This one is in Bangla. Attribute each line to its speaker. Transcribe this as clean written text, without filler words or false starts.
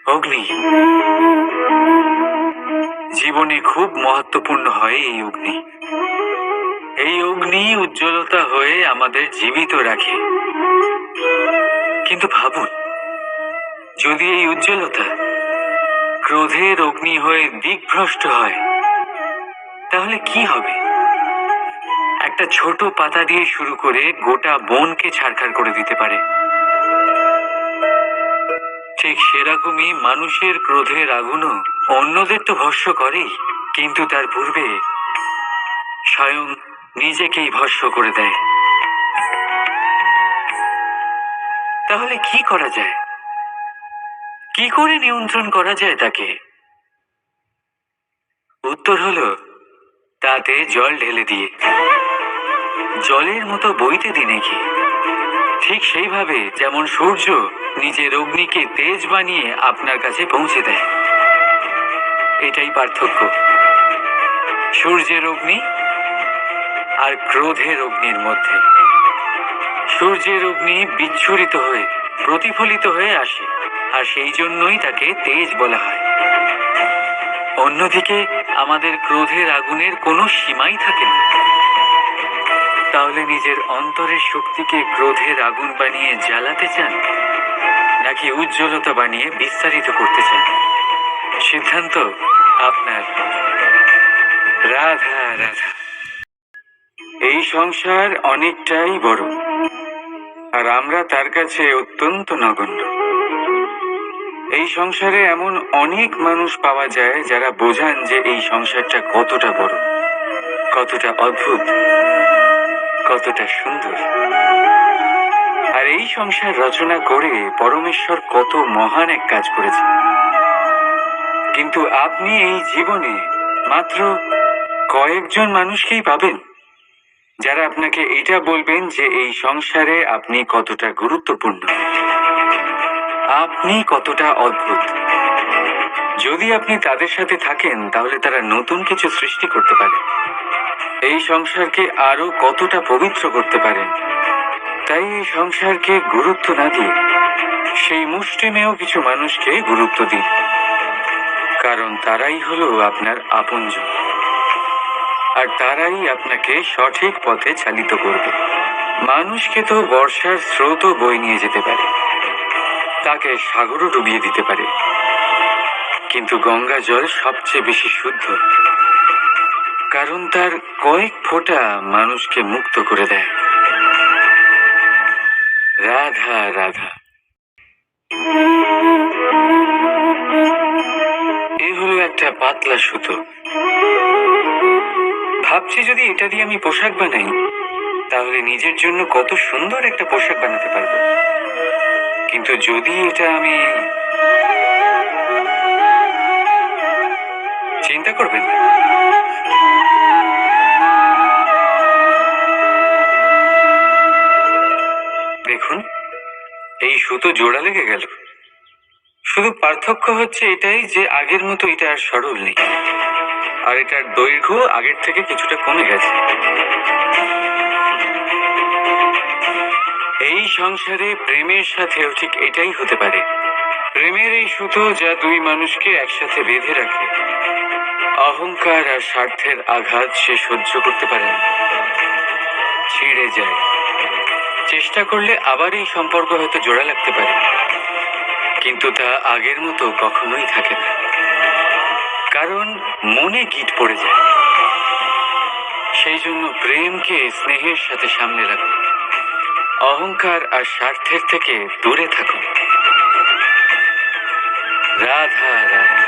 Speaker 1: অগ্নি জীবনে খুব মহত্বপূর্ণ হয়। এই অগ্নি উজ্জ্বলতা হয়ে আমাদের জীবিত রাখে। কিন্তু ভাবুন, যদি এই উজ্জ্বলতা ক্রোধের অগ্নি হয়ে দিকভ্রষ্ট হয়, তাহলে কি হবে? একটা ছোট পাতা দিয়ে শুরু করে গোটা বনকে ছারখার করে দিতে পারে। ঠিক সেরকমই মানুষের ক্রোধের আগুনও অন্যদের তো ভস্ম করেই, কিন্তু তার পূর্বে স্বয়ং নিজেকেই ভস্ম করে দেয়। তাহলে কি করা যায়? কি করে নিয়ন্ত্রণ করা যায় তাকে? উত্তর হলো, তাতে জল ঢেলে দিয়ে, জলের মতো বইতে দিন নাকি। ঠিক সেইভাবে যেমন সূর্য নিজের অগ্নিকে তেজ বানিয়ে আপনার কাছে পৌঁছে দেয়। এটাই পার্থক্য সূর্যের অগ্নি আর ক্রোধের অগ্নির মধ্যে। সূর্যের অগ্নি বিচ্ছুরিত হয়ে প্রতিফলিত হয়ে আসে, আর সেই জন্যই তাকে তেজ বলা হয়। অন্যদিকে আমাদের ক্রোধের আগুনের কোনো সীমাই থাকে না। তাহলে নিজের অন্তরের শক্তিকে ক্রোধের আগুন বানিয়ে জ্বালাতে চান, নাকি উজ্জ্বলতা বানিয়ে বিস্তারিত করতে চান? সিদ্ধান্ত আপনার। রাধা রাধা। এই সংসার অনেকটাই বড়, আর আমরা তার কাছে অত্যন্ত নগণ্য। এই সংসারে এমন অনেক মানুষ পাওয়া যায় যারা বোঝান যে এই সংসারটা কতটা বড়, কতটা অদ্ভুত, কতটা সুন্দর। আর এই সংসার রচনা করে পরমেশ্বর কত মহান এক কাজ করেছেন। কিন্তু আপনি এই জীবনে মাত্র কয়েকজন মানুষকেই পাবেন যারা আপনাকে এটা বলবেন যে এই সংসারে আপনি কতটা গুরুত্বপূর্ণ, আপনি কতটা অদ্ভুত। যদি আপনি তাদের সাথে থাকেন, তাহলে তারা নতুন কিছু সৃষ্টি করতে পারে, এই সংসারকে আরো কতটা পবিত্র করতে পারেন। তাই এই সংসারকে গুরুত্ব না দিয়ে সেই মুষ্টিমেয় কিছু মানুষকে গুরুত্ব দিন, কারণ তারাই হলো আপনার আপনজন, আর তারাই আপনাকে সঠিক পথে চালিত করবে। মানুষকে তো বর্ষার স্রোতও বয়ে নিয়ে যেতে পারে, তাকে সাগরও ডুবিয়ে দিতে পারে, কিন্তু গঙ্গা জল সবচেয়ে বেশি শুদ্ধ, কারণ তার কয়েক ফোঁটা মানুষকে মুক্ত করে দেয়। রাধা রাধা। এ হলো একটা পাতলা সুতো। ভাবছি যদি এটা দিয়ে আমি পোশাক বানাই, তাহলে নিজের জন্য কত সুন্দর একটা পোশাক বানাতে পারবো। কিন্তু যদি এটা আমি... চিন্তা করবেন না, দেখুন এই সুতো জোড়া লেগে গেল। শুধু পার্থক্য হচ্ছে এটাই যে আগের মতো এটা আর সরল নেই, আর এটার দৈর্ঘ্য আগের থেকে কিছুটা কমে গেছে। এই সংসারে প্রেমের সাথেও ঠিক এটাই হতে পারে। প্রেমের এই সুতো যা দুই মানুষকে একসাথে বেঁধে রাখে, অহংকার আর স্বার্থের আঘাত সে সহ্য করতে পারে না, ছিঁড়ে যায়। চেষ্টা করলে আবার এই সম্পর্ক হয়তো জোড়া লাগতে পারে, কিন্তু তা আগের মতো কখনোই থাকে না, কারণ মনে গিট পড়ে যায়। সেই জন্য প্রেমকে স্নেহের সাথে সামনে রাখুন, অহংকার আর স্বার্থের থেকে দূরে থাকুন। রাধা রাধা।